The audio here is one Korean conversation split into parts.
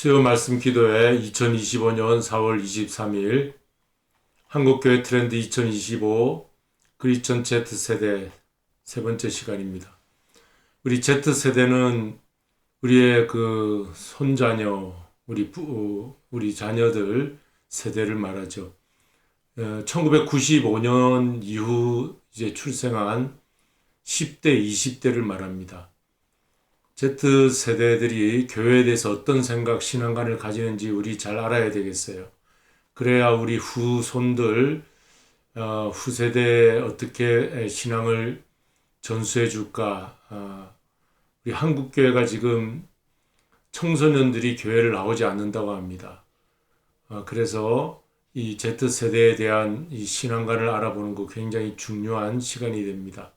수요 말씀 기도회 2025년 4월 23일 한국교회 트렌드 2025 크리스천 Z세대 세 번째 시간입니다. 우리 Z세대는 우리의 그 손자녀, 우리 자녀들 세대를 말하죠. 1995년 이후 이제 출생한 10대, 20대를 말합니다. Z세대들이 교회에 대해서 어떤 생각, 신앙관을 가지는지 우리 잘 알아야 되겠어요. 그래야 우리 후손들, 후세대에 어떻게 신앙을 전수해 줄까. 우리 한국교회가 지금 청소년들이 교회를 나오지 않는다고 합니다. 그래서 이 Z세대에 대한 이 신앙관을 알아보는 거 굉장히 중요한 시간이 됩니다.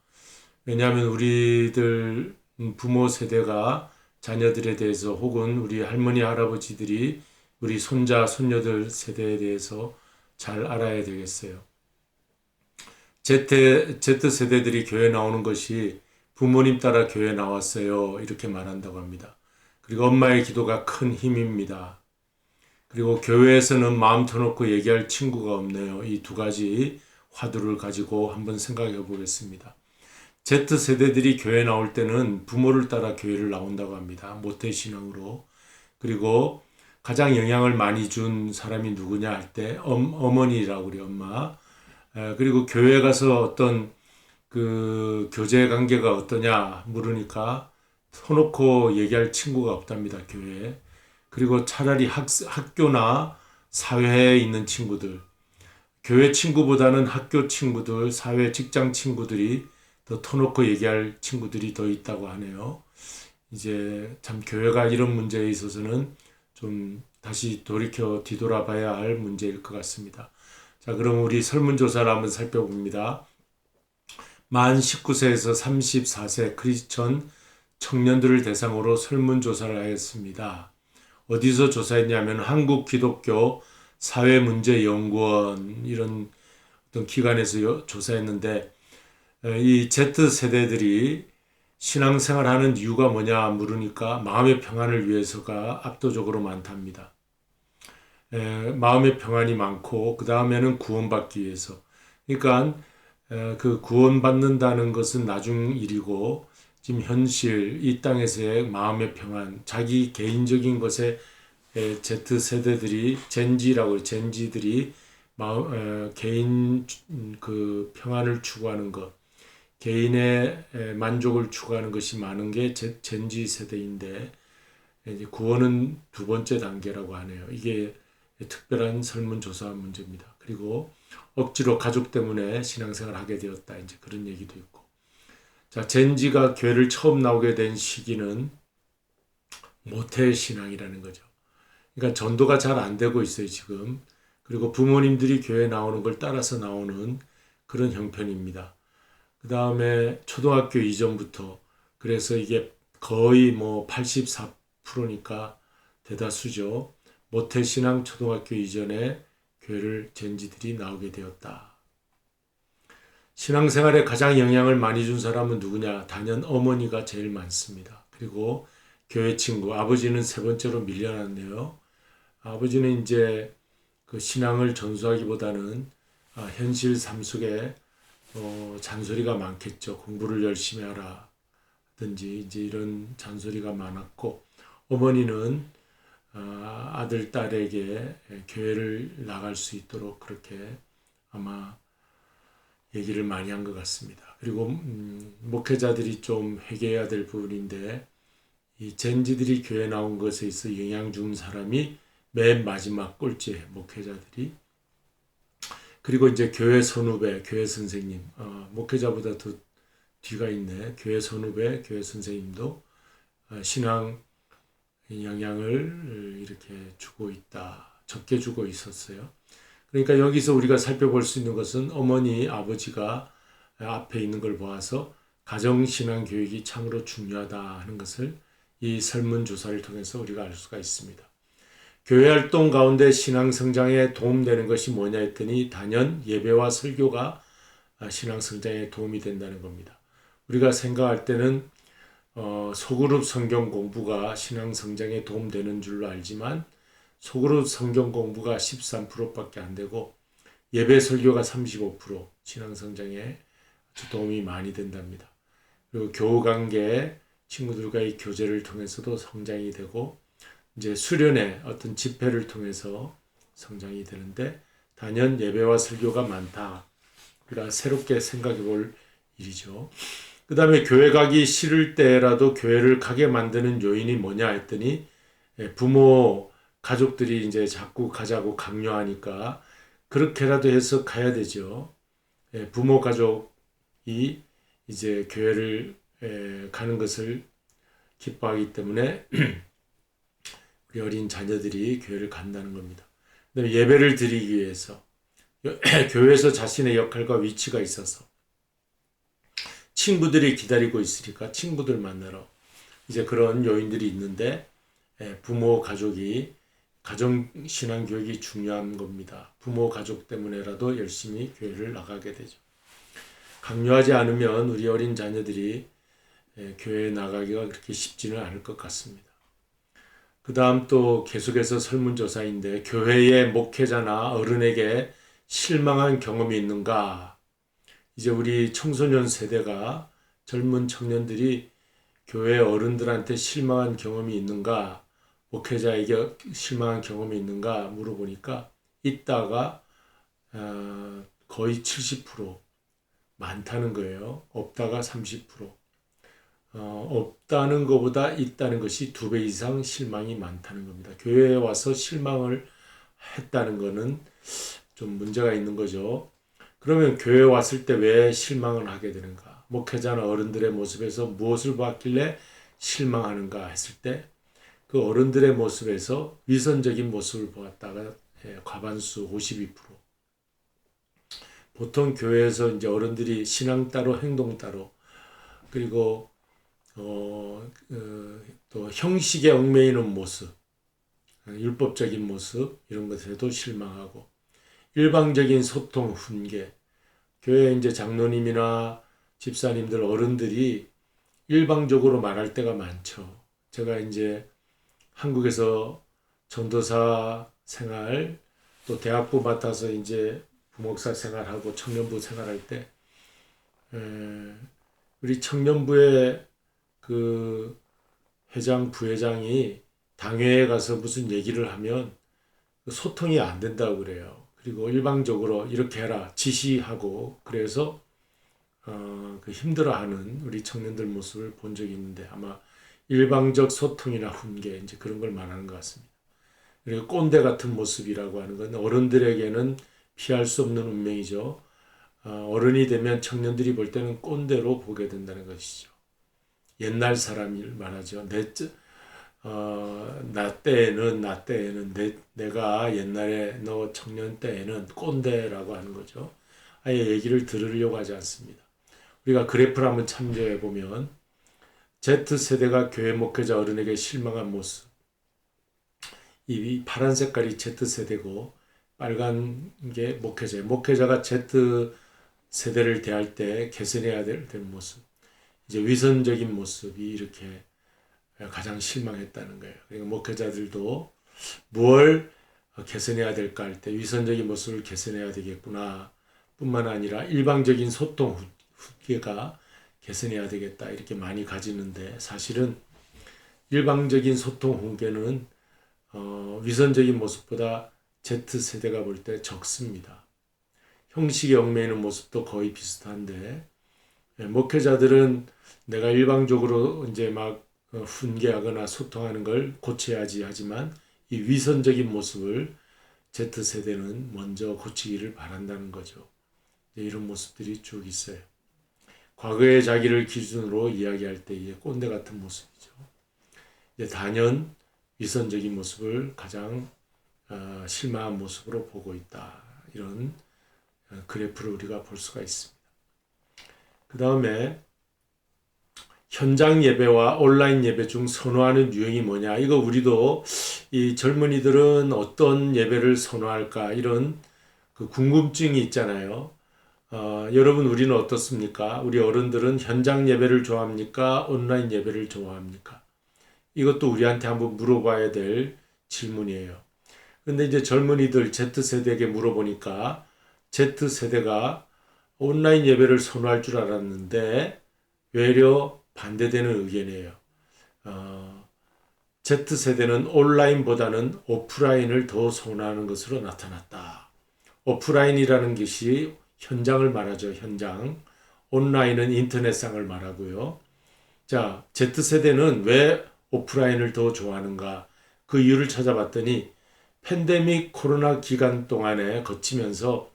왜냐하면 우리들 부모 세대가 자녀들에 대해서 혹은 우리 할머니, 할아버지들이 우리 손자, 손녀들 세대에 대해서 잘 알아야 되겠어요. Z세대들이 교회 나오는 것이 부모님 따라 교회 나왔어요. 이렇게 말한다고 합니다. 그리고 엄마의 기도가 큰 힘입니다. 그리고 교회에서는 마음 터놓고 얘기할 친구가 없네요. 이 두 가지 화두를 가지고 한번 생각해 보겠습니다. Z세대들이 교회 나올 때는 부모를 따라 교회를 나온다고 합니다. 모태신앙으로. 그리고 가장 영향을 많이 준 사람이 누구냐 할 때 어머니라고 그래요. 엄마. 그리고 교회 가서 어떤 그 교제 관계가 어떠냐 물으니까 터놓고 얘기할 친구가 없답니다. 교회에. 그리고 차라리 학교나 사회에 있는 친구들, 교회 친구보다는 학교 친구들, 사회 직장 친구들이 더 터놓고 얘기할 친구들이 더 있다고 하네요. 이제 참 교회가 이런 문제에 있어서는 좀 다시 뒤돌아봐야 할 문제일 것 같습니다. 자, 그럼 우리 설문조사를 한번 살펴봅니다. 만 19세에서 34세 크리스천 청년들을 대상으로 설문조사를 하였습니다. 어디서 조사했냐면 한국기독교 사회문제연구원 이런 어떤 기관에서 조사했는데 이 Z세대들이 신앙생활하는 이유가 뭐냐 물으니까 마음의 평안을 위해서가 압도적으로 많답니다. 마음의 평안이 많고 그 다음에는 구원받기 위해서. 그러니까 그 구원받는다는 것은 나중 일이고 지금 현실 이 땅에서의 마음의 평안, 자기 개인적인 것에 Z세대들이 젠지들이 개인 그 평안을 추구하는 것, 개인의 만족을 추구하는 것이 많은 게 젠지 세대인데 이제 구원은 두 번째 단계라고 하네요. 이게 특별한 설문조사 문제입니다. 그리고 억지로 가족 때문에 신앙생활을 하게 되었다. 이제 그런 얘기도 있고. 자, 젠지가 교회를 처음 나오게 된 시기는 모태신앙이라는 거죠. 그러니까 전도가 잘 안 되고 있어요, 지금. 그리고 부모님들이 교회 나오는 걸 따라서 나오는 그런 형편입니다. 그 다음에 초등학교 이전부터 그래서 이게 거의 뭐 84%니까 대다수죠. 모태신앙 초등학교 이전에 교회를 젠지들이 나오게 되었다. 신앙생활에 가장 영향을 많이 준 사람은 누구냐? 단연 어머니가 제일 많습니다. 그리고 교회 친구, 아버지는 세 번째로 밀려났네요. 아버지는 이제 그 신앙을 전수하기보다는 현실 삶 속에 잔소리가 많겠죠. 공부를 열심히 하라든지 이제 이런 잔소리가 많았고 어머니는 아들, 딸에게 교회를 나갈 수 있도록 그렇게 아마 얘기를 많이 한 것 같습니다. 그리고 목회자들이 좀 회개해야 될 부분인데 이 젠지들이 교회 나온 것에 있어 영향 준 사람이 맨 마지막 꼴찌 목회자들이. 그리고 이제 교회 선후배, 교회 선생님, 목회자보다 더 뒤가 있네. 교회 선후배, 교회 선생님도 신앙 영향을 이렇게 주고 있다. 적게 주고 있었어요. 그러니까 여기서 우리가 살펴볼 수 있는 것은 어머니, 아버지가 앞에 있는 걸 보아서 가정신앙 교육이 참으로 중요하다 하는 것을 이 설문조사를 통해서 우리가 알 수가 있습니다. 교회 활동 가운데 신앙 성장에 도움되는 것이 뭐냐 했더니 단연 예배와 설교가 신앙 성장에 도움이 된다는 겁니다. 우리가 생각할 때는 소그룹 성경 공부가 신앙 성장에 도움되는 줄로 알지만 소그룹 성경 공부가 13%밖에 안 되고 예배 설교가 35% 신앙 성장에 도움이 많이 된답니다. 그리고 교우 관계 친구들과의 교제를 통해서도 성장이 되고 이제 수련회 어떤 집회를 통해서 성장이 되는데 단연 예배와 설교가 많다. 우리가 새롭게 생각해 볼 일이죠. 그 다음에 교회 가기 싫을 때라도 교회를 가게 만드는 요인이 뭐냐 했더니 부모, 가족들이 이제 자꾸 가자고 강요하니까 그렇게라도 해서 가야 되죠. 부모, 가족이 이제 교회를 가는 것을 기뻐하기 때문에 우리 어린 자녀들이 교회를 간다는 겁니다. 그다음에 예배를 드리기 위해서 교회에서 자신의 역할과 위치가 있어서 친구들이 기다리고 있으니까 친구들 만나러 이제 그런 요인들이 있는데 부모 가족이 가정신앙 교육이 중요한 겁니다. 부모 가족 때문에라도 열심히 교회를 나가게 되죠. 강요하지 않으면 우리 어린 자녀들이 교회에 나가기가 그렇게 쉽지는 않을 것 같습니다. 그 다음 또 계속해서 설문조사인데 교회의 목회자나 어른에게 실망한 경험이 있는가? 이제 우리 청소년 세대가 젊은 청년들이 교회 어른들한테 실망한 경험이 있는가? 목회자에게 실망한 경험이 있는가? 물어보니까 있다가 거의 70% 많다는 거예요. 없다가 30%. 없다는 것보다 있다는 것이 2배 이상 실망이 많다는 겁니다. 교회에 와서 실망을 했다는 것은 좀 문제가 있는 거죠. 그러면 교회에 왔을 때 왜 실망을 하게 되는가? 목회자나 어른들의 모습에서 무엇을 봤길래 실망하는가 했을 때 그 어른들의 모습에서 위선적인 모습을 보았다가 과반수 52%. 보통 교회에서 이제 어른들이 신앙 따로 행동 따로 그리고 또 형식에 얽매이는 모습, 율법적인 모습 이런 것에도 실망하고 일방적인 소통, 훈계, 교회 이제 장로님이나 집사님들 어른들이 일방적으로 말할 때가 많죠. 제가 이제 한국에서 전도사 생활 또 대학부 맡아서 이제 부목사 생활하고 청년부 생활할 때 우리 청년부의 그 회장, 부회장이 당회에 가서 무슨 얘기를 하면 소통이 안 된다고 그래요. 그리고 일방적으로 이렇게 해라 지시하고 그래서 그 힘들어하는 우리 청년들 모습을 본 적이 있는데 아마 일방적 소통이나 훈계 이제 그런 걸 말하는 것 같습니다. 그리고 꼰대 같은 모습이라고 하는 건 어른들에게는 피할 수 없는 운명이죠. 어른이 되면 청년들이 볼 때는 꼰대로 보게 된다는 것이죠. 옛날 사람을 말하죠. 나 때에는 내가 옛날에 너 청년 때에는 꼰대라고 하는 거죠. 아예 얘기를 들으려고 하지 않습니다. 우리가 그래프를 한번 참조해 보면 Z세대가 교회 목회자 어른에게 실망한 모습. 이 파란 색깔이 Z세대고 빨간 게 목회자예요. 목회자가 Z세대를 대할 때 개선해야 될 모습. 이제 위선적인 모습이 이렇게 가장 실망했다는 거예요. 그러니까 목회자들도 뭘 개선해야 될까 할 때 위선적인 모습을 개선해야 되겠구나 뿐만 아니라 일방적인 소통 후계가 개선해야 되겠다 이렇게 많이 가지는데 사실은 일방적인 소통 훈계는 위선적인 모습보다 Z세대가 볼 때 적습니다. 형식에 얽매이는 모습도 거의 비슷한데 목회자들은 내가 일방적으로 이제 막 훈계하거나 소통하는 걸 고쳐야지 하지만 이 위선적인 모습을 Z세대는 먼저 고치기를 바란다는 거죠. 이런 모습들이 쭉 있어요. 과거의 자기를 기준으로 이야기할 때 이게 꼰대 같은 모습이죠. 이제 단연 위선적인 모습을 가장 실망한 모습으로 보고 있다. 이런 그래프를 우리가 볼 수가 있습니다. 그 다음에 현장 예배와 온라인 예배 중 선호하는 유형이 뭐냐? 이거 우리도 이 젊은이들은 어떤 예배를 선호할까? 이런 그 궁금증이 있잖아요. 여러분 우리는 어떻습니까? 우리 어른들은 현장 예배를 좋아합니까? 온라인 예배를 좋아합니까? 이것도 우리한테 한번 물어봐야 될 질문이에요. 그런데 이제 젊은이들 Z세대에게 물어보니까 Z세대가 온라인 예배를 선호할 줄 알았는데 외려 반대되는 의견이에요. Z세대는 온라인보다는 오프라인을 더 선호하는 것으로 나타났다. 오프라인이라는 것이 현장을 말하죠. 현장. 온라인은 인터넷상을 말하고요. 자, Z세대는 왜 오프라인을 더 좋아하는가? 그 이유를 찾아봤더니 팬데믹 코로나 기간 동안에 거치면서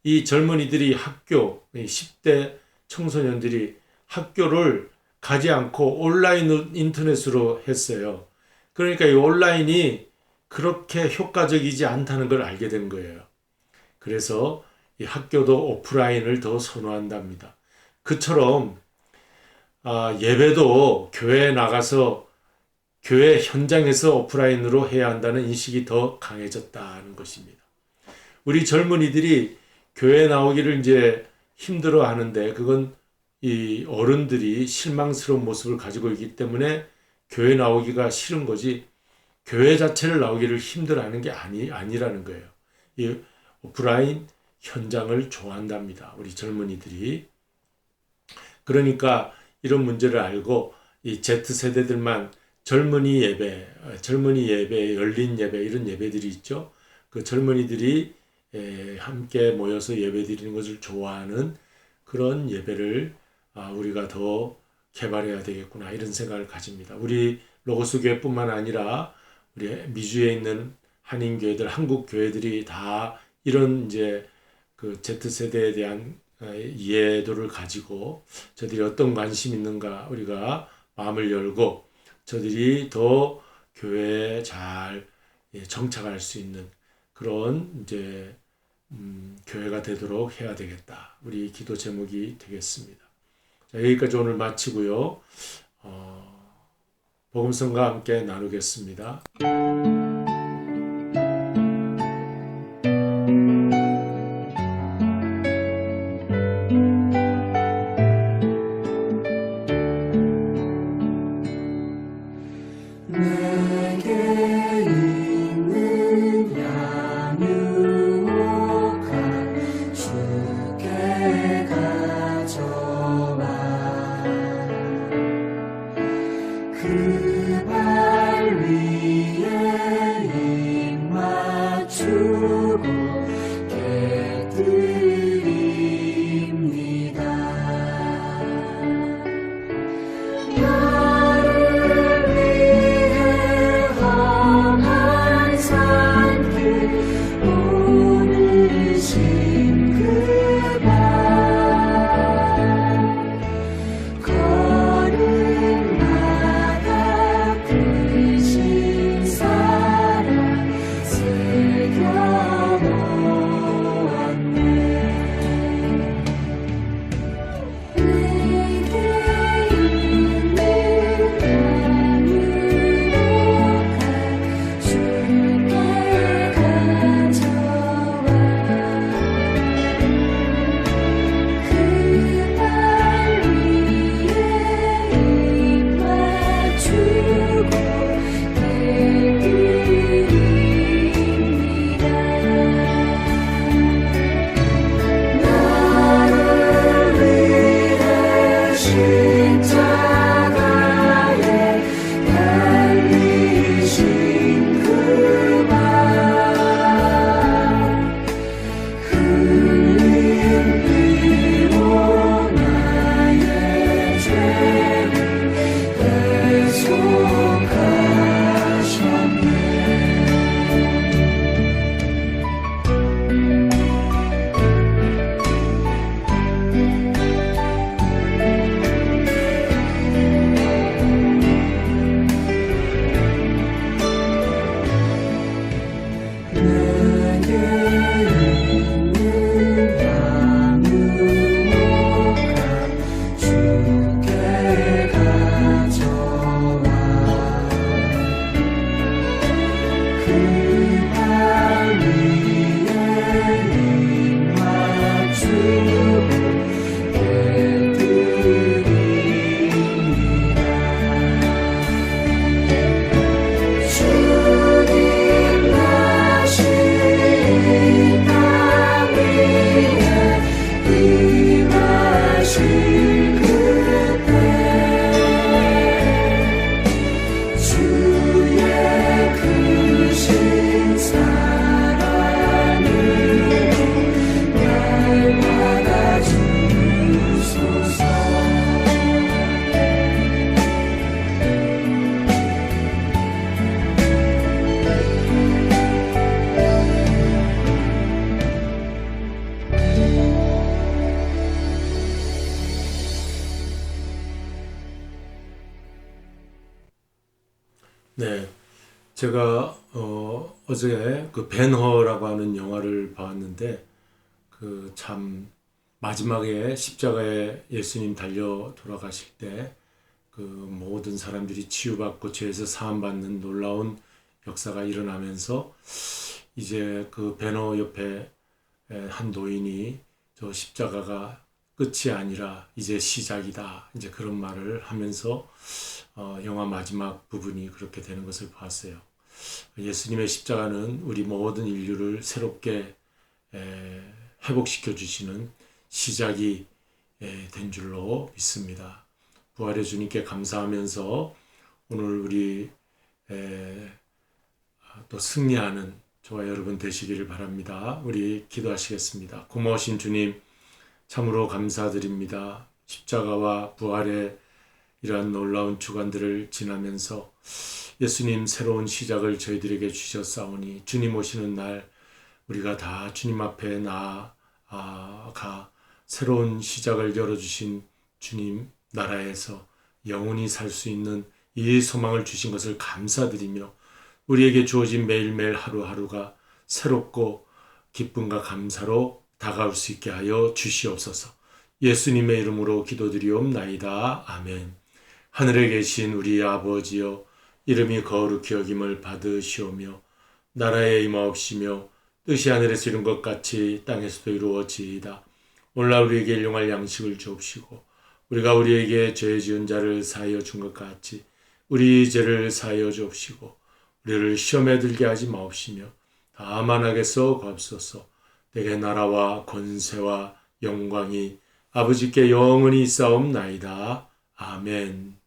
이 젊은이들이 10대 청소년들이 학교를 가지 않고 온라인 인터넷으로 했어요. 그러니까 이 온라인이 그렇게 효과적이지 않다는 걸 알게 된 거예요. 그래서 이 학교도 오프라인을 더 선호한답니다. 그처럼 예배도 교회에 나가서 교회 현장에서 오프라인으로 해야 한다는 인식이 더 강해졌다는 것입니다. 우리 젊은이들이 교회 나오기를 이제 힘들어 하는데 그건 이 어른들이 실망스러운 모습을 가지고 있기 때문에 교회 나오기가 싫은 거지 교회 자체를 나오기를 힘들어하는 게 아니라는 거예요. 이 오프라인 현장을 좋아한답니다. 우리 젊은이들이. 그러니까 이런 문제를 알고 이 Z세대들만 젊은이 예배, 열린 예배 이런 예배들이 있죠. 그 젊은이들이 함께 모여서 예배 드리는 것을 좋아하는 그런 예배를 우리가 더 개발해야 되겠구나 이런 생각을 가집니다. 우리 로고스 교회뿐만 아니라 우리 미주에 있는 한인 교회들, 한국 교회들이 다 이런 이제 그 Z세대에 대한 이해도를 가지고 저들이 어떤 관심이 있는가 우리가 마음을 열고 저들이 더 교회에 잘 정착할 수 있는 그런 이제 교회가 되도록 해야 되겠다. 우리 기도 제목이 되겠습니다. 자, 여기까지 오늘 마치고요. 복음성과 함께 나누겠습니다. 제가 어제 그 벤허라고 하는 영화를 봤는데 그 참 마지막에 십자가에 예수님 달려 돌아가실 때 그 모든 사람들이 치유받고 죄에서 사함받는 놀라운 역사가 일어나면서 이제 그 배너 옆에 한 노인이 저 십자가가 끝이 아니라 이제 시작이다. 이제 그런 말을 하면서 영화 마지막 부분이 그렇게 되는 것을 봤어요. 예수님의 십자가는 우리 모든 인류를 새롭게 회복시켜 주시는 시작이 된 줄로 믿습니다. 부활의 주님께 감사하면서 오늘 우리 또 승리하는 저와 여러분 되시기를 바랍니다. 우리 기도하시겠습니다. 고마우신 주님 참으로 감사드립니다. 십자가와 부활의 이러한 놀라운 주간들을 지나면서 예수님 새로운 시작을 저희들에게 주셨사오니 주님 오시는 날 우리가 다 주님 앞에 나아가 새로운 시작을 열어주신 주님 나라에서 영원히 살 수 있는 이 소망을 주신 것을 감사드리며 우리에게 주어진 매일매일 하루하루가 새롭고 기쁨과 감사로 다가올 수 있게 하여 주시옵소서. 예수님의 이름으로 기도드리옵나이다. 아멘. 하늘에 계신 우리 아버지여 이름이 거룩히 여김을 받으시오며 나라에 임하옵시며 뜻이 하늘에서 이룬 것 같이 땅에서도 이루어지이다. 오늘날 우리에게 일용할 양식을 주옵시고 우리가 우리에게 죄 지은 자를 사하여 준 것 같이 우리 죄를 사하여 주옵시고 우리를 시험에 들게 하지 마옵시며 다만 악에서 구하옵소서. 내게 나라와 권세와 영광이 아버지께 영원히 있사옵나이다. 아멘.